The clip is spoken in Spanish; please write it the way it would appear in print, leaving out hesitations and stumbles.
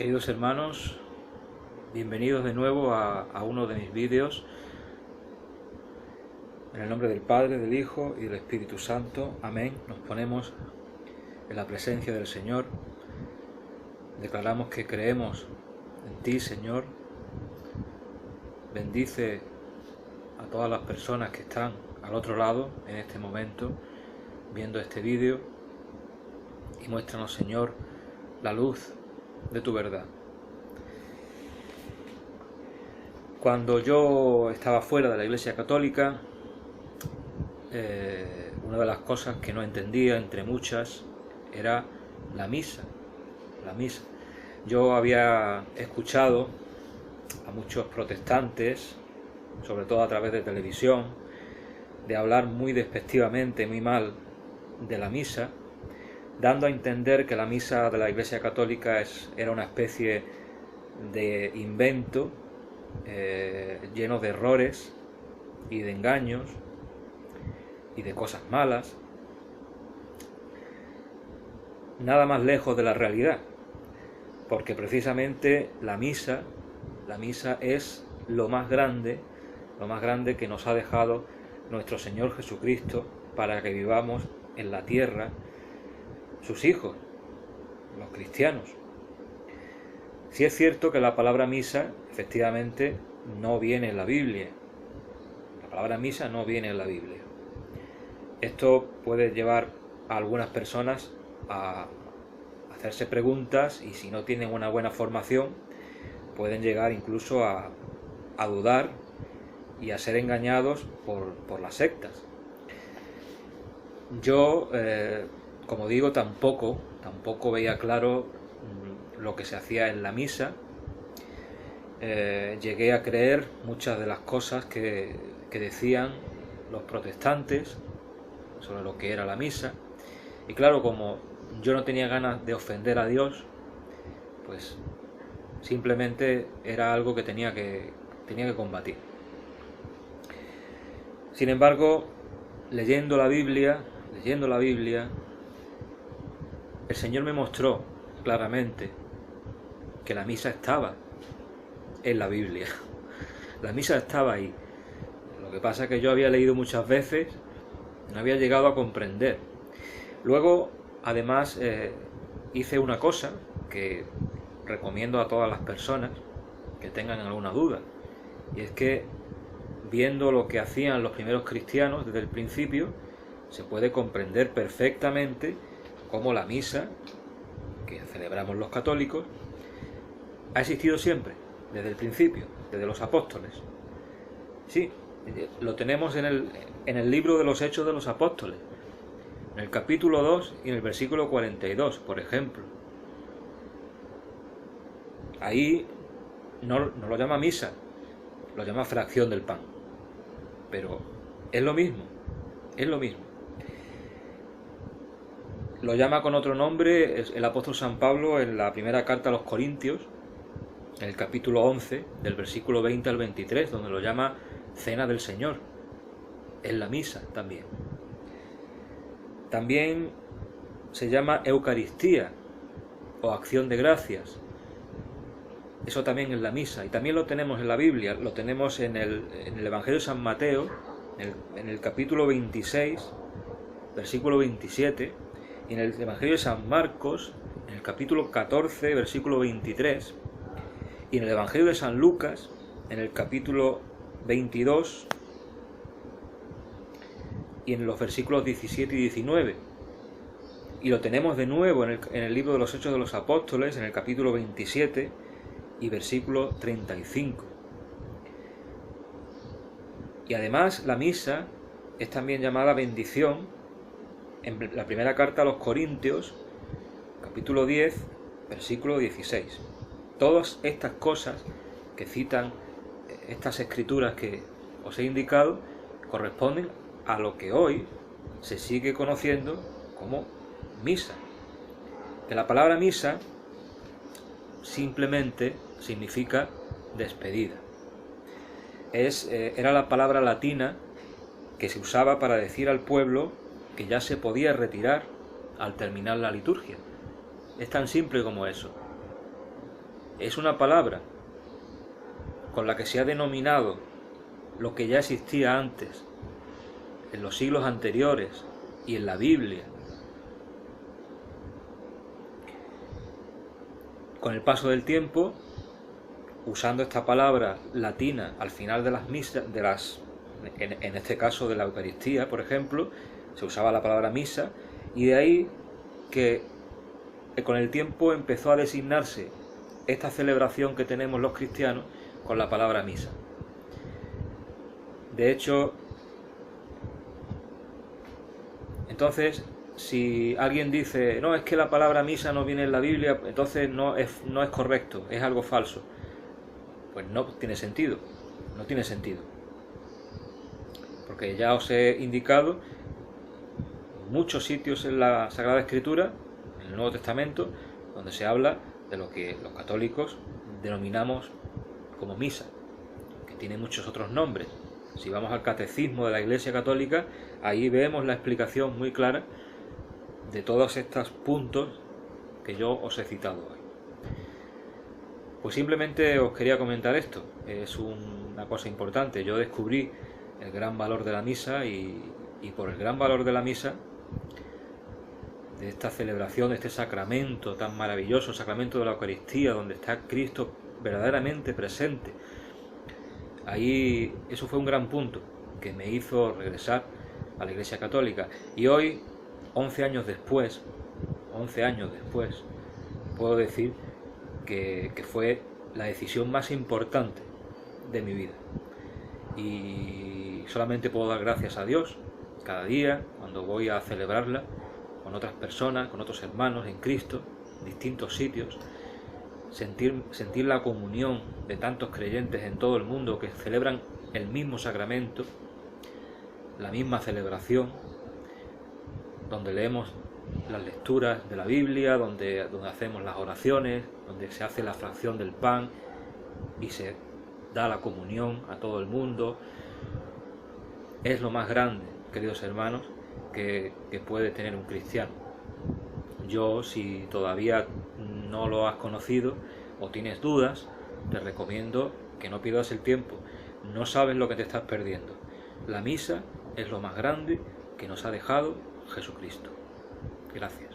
Queridos hermanos, bienvenidos de nuevo a uno de mis vídeos. En el nombre del Padre, del Hijo y del Espíritu Santo. Amén. Nos ponemos en la presencia del Señor. Declaramos que creemos en ti, Señor. Bendice a todas las personas que están al otro lado en este momento viendo este vídeo y muéstranos, Señor, la luz de tu verdad. Cuando yo estaba fuera de la Iglesia Católica, una de las cosas que no entendía, entre muchas, era la misa. Yo había escuchado a muchos protestantes, sobre todo a través de televisión, de hablar muy despectivamente, muy mal de la misa, dando a entender que la misa de la Iglesia Católica era una especie de invento lleno de errores y de engaños y de cosas malas, nada más lejos de la realidad, porque precisamente la misa es lo más grande que nos ha dejado nuestro Señor Jesucristo para que vivamos en la tierra, sus hijos, los cristianos. Sí es cierto que la palabra misa, efectivamente, no viene en la Biblia. La palabra misa no viene en la Biblia. Esto puede llevar a algunas personas a hacerse preguntas, y si no tienen una buena formación, pueden llegar incluso a dudar y a ser engañados por las sectas. Yo, como digo, tampoco veía claro lo que se hacía en la misa. Llegué a creer muchas de las cosas que decían los protestantes sobre lo que era la misa, y claro, como yo no tenía ganas de ofender a Dios, pues simplemente era algo que tenía que combatir. Sin embargo, leyendo la Biblia, el Señor me mostró claramente que la misa estaba en la Biblia. La misa estaba ahí. Lo que pasa es que yo había leído muchas veces, no había llegado a comprender. Luego, además, hice una cosa que recomiendo a todas las personas que tengan alguna duda, y es que, viendo lo que hacían los primeros cristianos desde el principio, se puede comprender perfectamente cómo la misa que celebramos los católicos ha existido siempre, desde el principio, desde los apóstoles. Sí, lo tenemos en el libro de los Hechos de los Apóstoles, en el capítulo 2 y en el versículo 42, por ejemplo. Ahí no lo llama misa, lo llama fracción del pan, pero es lo mismo. Lo llama con otro nombre el apóstol San Pablo en la primera carta a los Corintios, en el capítulo 11, del versículo 20 al 23, donde lo llama Cena del Señor. Es la misa también. También se llama Eucaristía o Acción de Gracias. Eso también es la misa, y también lo tenemos en la Biblia. Lo tenemos en el Evangelio de San Mateo, en el capítulo 26, versículo 27, y en el Evangelio de San Marcos, en el capítulo 14, versículo 23, y en el Evangelio de San Lucas, en el capítulo 22, y en los versículos 17 y 19. Y lo tenemos de nuevo en el libro de los Hechos de los Apóstoles, en el capítulo 27 y versículo 35. Y además la misa es también llamada bendición en la primera carta a los Corintios, capítulo 10, versículo 16. Todas estas cosas que citan estas escrituras que os he indicado corresponden a lo que hoy se sigue conociendo como misa. Que la palabra misa simplemente significa despedida. Era la palabra latina que se usaba para decir al pueblo que ya se podía retirar al terminar la liturgia. Es tan simple como eso. es una palabra con la que se ha denominado lo que ya existía antes, en los siglos anteriores y en la Biblia. Con el paso del tiempo, usando esta palabra latina al final de las misas, en este caso de la Eucaristía, por ejemplo, se usaba la palabra misa, y de ahí que con el tiempo empezó a designarse esta celebración que tenemos los cristianos con la palabra misa. De hecho, entonces, si alguien dice, no, es que la palabra misa no viene en la Biblia, entonces no es correcto, es algo falso. Pues no tiene sentido, no tiene sentido. Porque ya os he indicado muchos sitios en la Sagrada Escritura, en el Nuevo Testamento, donde se habla de lo que los católicos denominamos como misa, que tiene muchos otros nombres. Si vamos al Catecismo de la Iglesia Católica, ahí vemos la explicación muy clara de todos estos puntos que yo os he citado hoy. Pues simplemente os quería comentar esto, es una cosa importante. Yo descubrí el gran valor de la misa y por el gran valor de la misa, de esta celebración, de este sacramento tan maravilloso, el sacramento de la Eucaristía, donde está Cristo verdaderamente presente, ahí eso fue un gran punto que me hizo regresar a la Iglesia Católica. Y hoy, 11 años después, puedo decir que fue la decisión más importante de mi vida. Y solamente puedo dar gracias a Dios cada día cuando voy a celebrarla con otras personas, con otros hermanos en Cristo, en distintos sitios, sentir la comunión de tantos creyentes en todo el mundo que celebran el mismo sacramento, la misma celebración, donde leemos las lecturas de la Biblia, donde hacemos las oraciones, donde se hace la fracción del pan y se da la comunión a todo el mundo. Es lo más grande, queridos hermanos, que puede tener un cristiano. Yo, si todavía no lo has conocido o tienes dudas, te recomiendo que no pierdas el tiempo. No sabes lo que te estás perdiendo. La misa es lo más grande que nos ha dejado Jesucristo. Gracias.